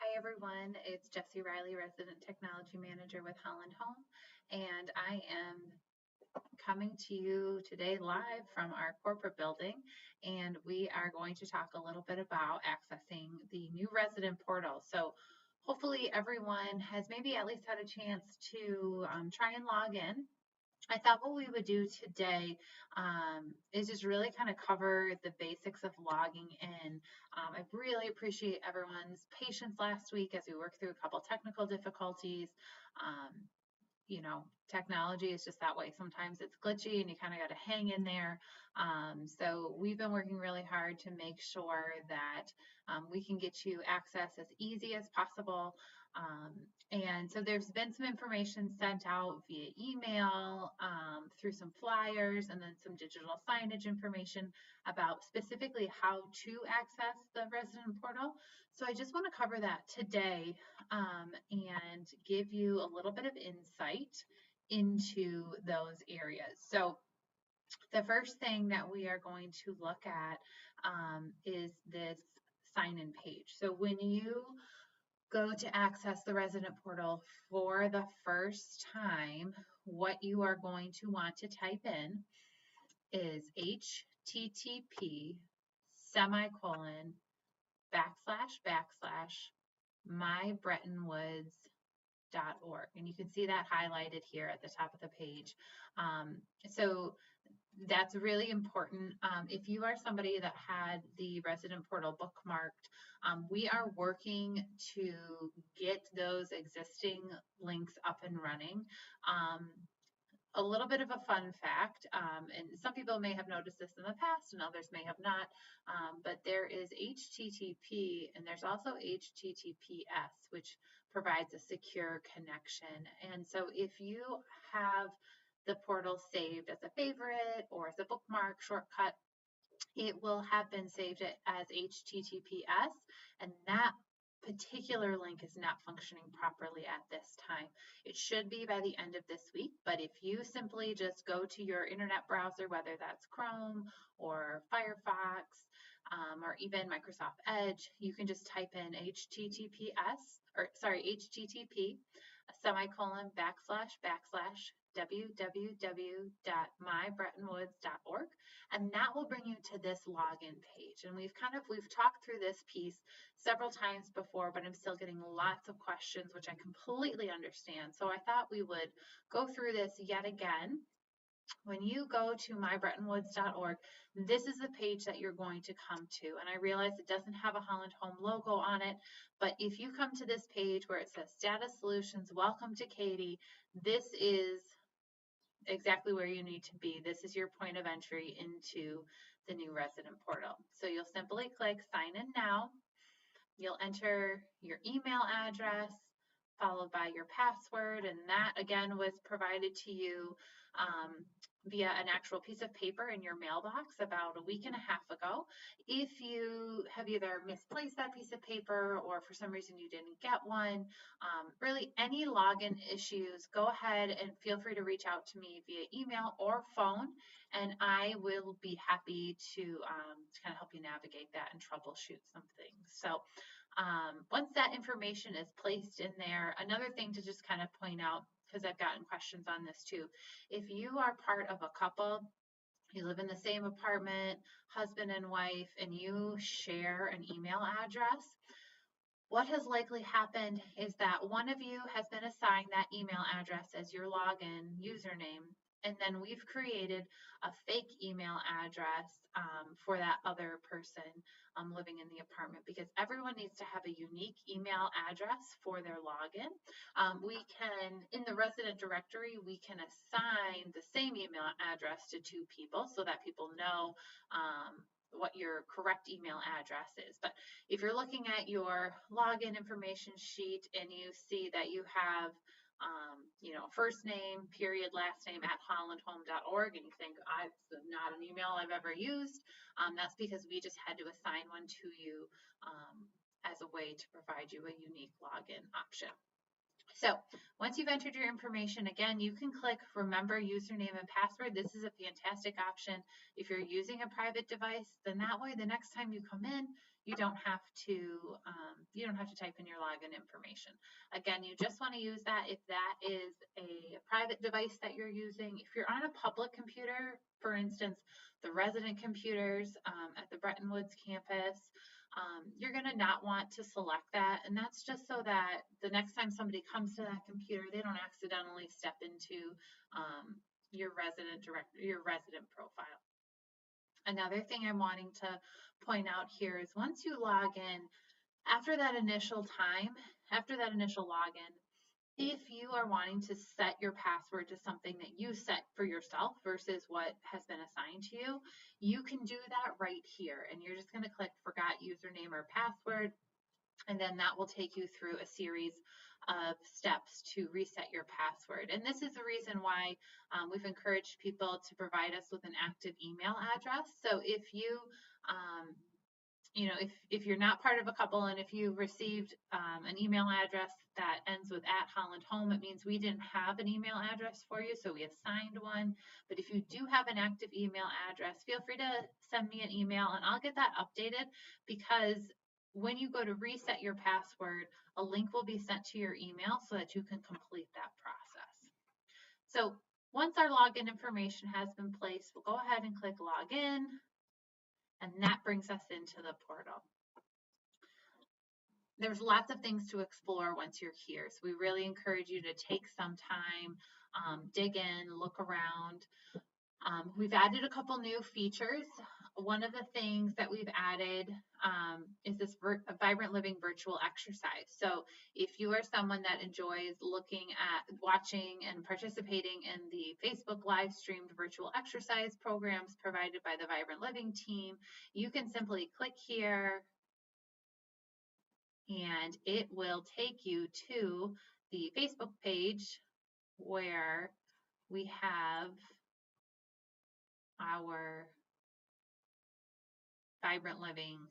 Hi everyone, it's Jessie Riley, Resident Technology Manager with Holland Home, and I am coming to you today live from our corporate building, and we are going to talk a little bit about accessing the new resident portal. So hopefully everyone has maybe at least had a chance to try and log in. I thought what we would do today is just really kind of cover the basics of logging in. I really appreciate everyone's patience last week as we worked through a couple technical difficulties. Um, Technology is just that way. Sometimes it's glitchy and you kind of got to hang in there. So we've been working really hard to make sure that we can get you access as easy as possible. And so there's been some information sent out via email, through some flyers, and then some digital signage information about specifically how to access the resident portal. So I just want to cover that today and give you a little bit of insight into those areas. So the first thing that we are going to look at is this sign-in page. So when you go to access the resident portal for the first time, what you are going to want to type in is http:// and you can see that highlighted here at the top of the page. So that's really important. If you are somebody that had the resident portal bookmarked, we are working to get those existing links up and running. A little bit of a fun fact, and some people may have noticed this in the past and others may have not, but there is HTTP and there's also HTTPS, which provides a secure connection. And so if you have the portal saved as a favorite or as a bookmark shortcut, it will have been saved as HTTPS, and that particular link is not functioning properly at this time. It should be by the end of this week, but if you simply just go to your internet browser, whether that's Chrome or Firefox or even Microsoft Edge, you can just type in HTTP www.mybrettonwoods.org, and that will bring you to this login page. And we've talked through this piece several times before, but I'm still getting lots of questions, which I completely understand. So I thought we would go through this yet again. When you go to mybrettonwoods.org, this is the page that you're going to come to. And I realize it doesn't have a Holland Home logo on it, but if you come to this page where it says Status Solutions, Welcome to Katie, this is exactly where you need to be. This is your point of entry into the new resident portal. So you'll simply click Sign In Now. You'll enter your email address followed by your password, and that again was provided to you via an actual piece of paper in your mailbox about a week and a half ago. If you have either misplaced that piece of paper or for some reason you didn't get one, really any login issues, go ahead and feel free to reach out to me via email or phone, and I will be happy to kind of help you navigate that and troubleshoot some things. So once that information is placed in there, another thing to just kind of point out, because I've gotten questions on this too, if you are part of a couple, you live in the same apartment, husband and wife, and you share an email address, what has likely happened is that one of you has been assigned that email address as your login username, and then we've created a fake email address for that other person living in the apartment, because everyone needs to have a unique email address for their login. We can, in the resident directory, we can assign the same email address to two people so that people know what your correct email address is. But if you're looking at your login information sheet and you see that you have first name, period, last name at hollandhome.org, and you think, it's not an email I've ever used, that's because we just had to assign one to you as a way to provide you a unique login option. So once you've entered your information, again, you can click remember username and password. This is a fantastic option. If you're using a private device, then that way the next time you come in, you don't have to type in your login information. Again, you just want to use that if that is a private device that you're using. If you're on a public computer, for instance, the resident computers at the Bretton Woods campus, you're going to not want to select that. And that's just so that the next time somebody comes to that computer, they don't accidentally step into your resident profile. Another thing I'm wanting to point out here is once you log in, after that initial login, if you are wanting to set your password to something that you set for yourself versus what has been assigned to you, you can do that right here. And you're just going to click forgot username or password, and then that will take you through a series of steps to reset your password. And this is the reason why we've encouraged people to provide us with an active email address. So if you if you're not part of a couple and if you received an email address that ends with @HollandHome, it means we didn't have an email address for you, so we assigned one. But if you do have an active email address, feel free to send me an email and I'll get that updated, because when you go to reset your password, a link will be sent to your email so that you can complete that process. So once our login information has been placed, we'll go ahead and click login, and that brings us into the portal. There's lots of things to explore once you're here, so we really encourage you to take some time, dig in, look around. We've added a couple new features. One of the things that we've added is this Vibrant Living virtual exercise. So if you are someone that enjoys watching and participating in the Facebook live streamed virtual exercise programs provided by the Vibrant Living team, you can simply click here and it will take you to the Facebook page where we have our Vibrant Living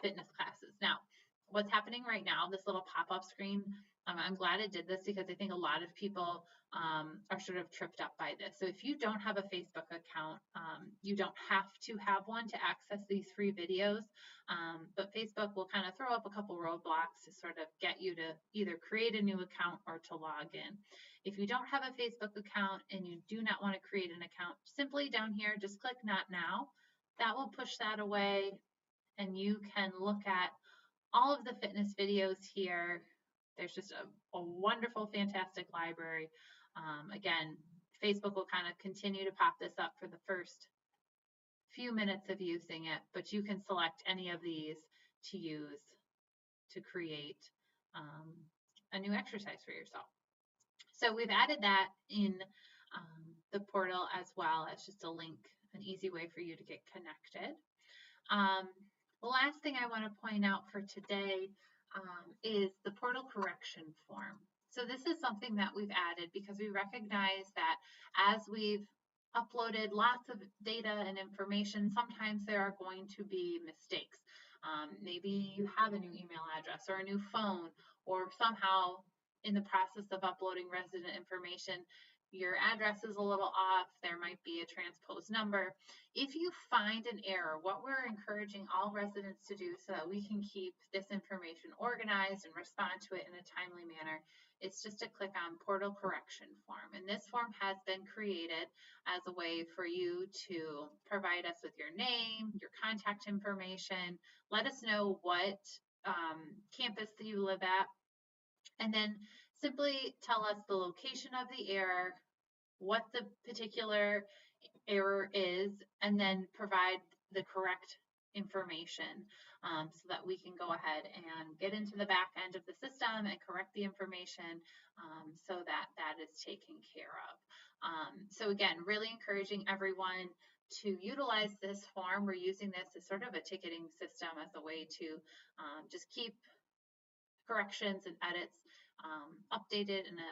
fitness classes. Now, what's happening right now, this little pop-up screen, I'm glad it did this because I think a lot of people are sort of tripped up by this. So if you don't have a Facebook account, you don't have to have one to access these free videos, but Facebook will kind of throw up a couple roadblocks to sort of get you to either create a new account or to log in. If you don't have a Facebook account and you do not want to create an account, simply down here, just click Not Now. That will push that away, and you can look at all of the fitness videos here. There's just a wonderful, fantastic library. Again, Facebook will kind of continue to pop this up for the first few minutes of using it, but you can select any of these to use to create a new exercise for yourself. So we've added that in the portal as well as just a link, an easy way for you to get connected. The last thing I want to point out for today is the portal correction form. So this is something that we've added because we recognize that as we've uploaded lots of data and information, sometimes there are going to be mistakes. Maybe you have a new email address or a new phone, or somehow in the process of uploading resident information, your address is a little off, there might be a transposed number. If you find an error, what we're encouraging all residents to do so that we can keep this information organized and respond to it in a timely manner, is just to click on Portal Correction Form. And this form has been created as a way for you to provide us with your name, your contact information, let us know what campus that you live at, and then simply tell us the location of the error, what the particular error is, and then provide the correct information so that we can go ahead and get into the back end of the system and correct the information so that that is taken care of. So again, really encouraging everyone to utilize this form. We're using this as sort of a ticketing system as a way to just keep corrections and edits updated in a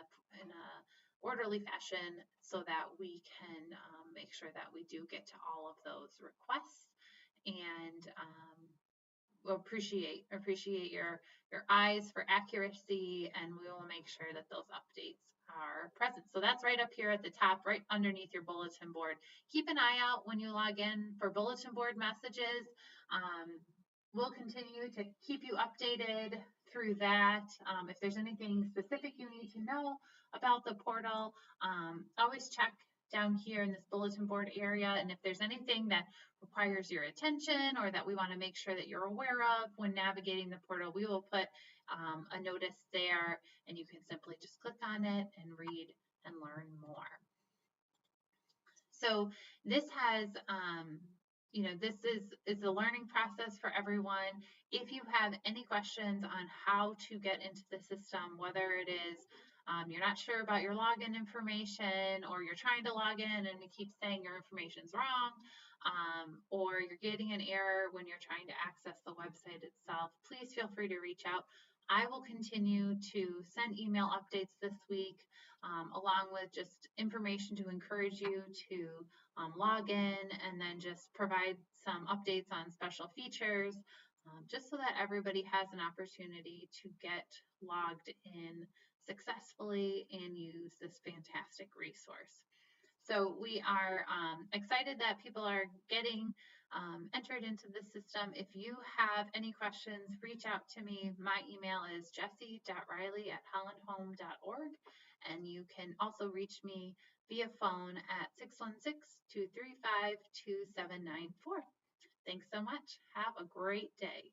orderly fashion so that we can make sure that we do get to all of those requests and appreciate your eyes for accuracy, and we will make sure that those updates are present. So that's right up here at the top, right underneath your bulletin board. Keep an eye out when you log in for bulletin board messages. We'll continue to keep you updated through that. If there's anything specific you need to know about the portal, always check down here in this bulletin board area. And if there's anything that requires your attention or that we want to make sure that you're aware of when navigating the portal, we will put a notice there, and you can simply just click on it and read and learn more. So this has, this is a learning process for everyone. If you have any questions on how to get into the system, whether it is you're not sure about your login information, or you're trying to log in and it keeps saying your information's wrong, or you're getting an error when you're trying to access the website itself, please feel free to reach out. I will continue to send email updates this week, along with just information to encourage you to log in, and then just provide some updates on special features, just so that everybody has an opportunity to get logged in successfully and use this fantastic resource. So we are excited that people are getting entered into the system. If you have any questions, reach out to me. My email is jessie.riley@hollandhome.org, and you can also reach me via phone at 616-235-2794. Thanks so much. Have a great day.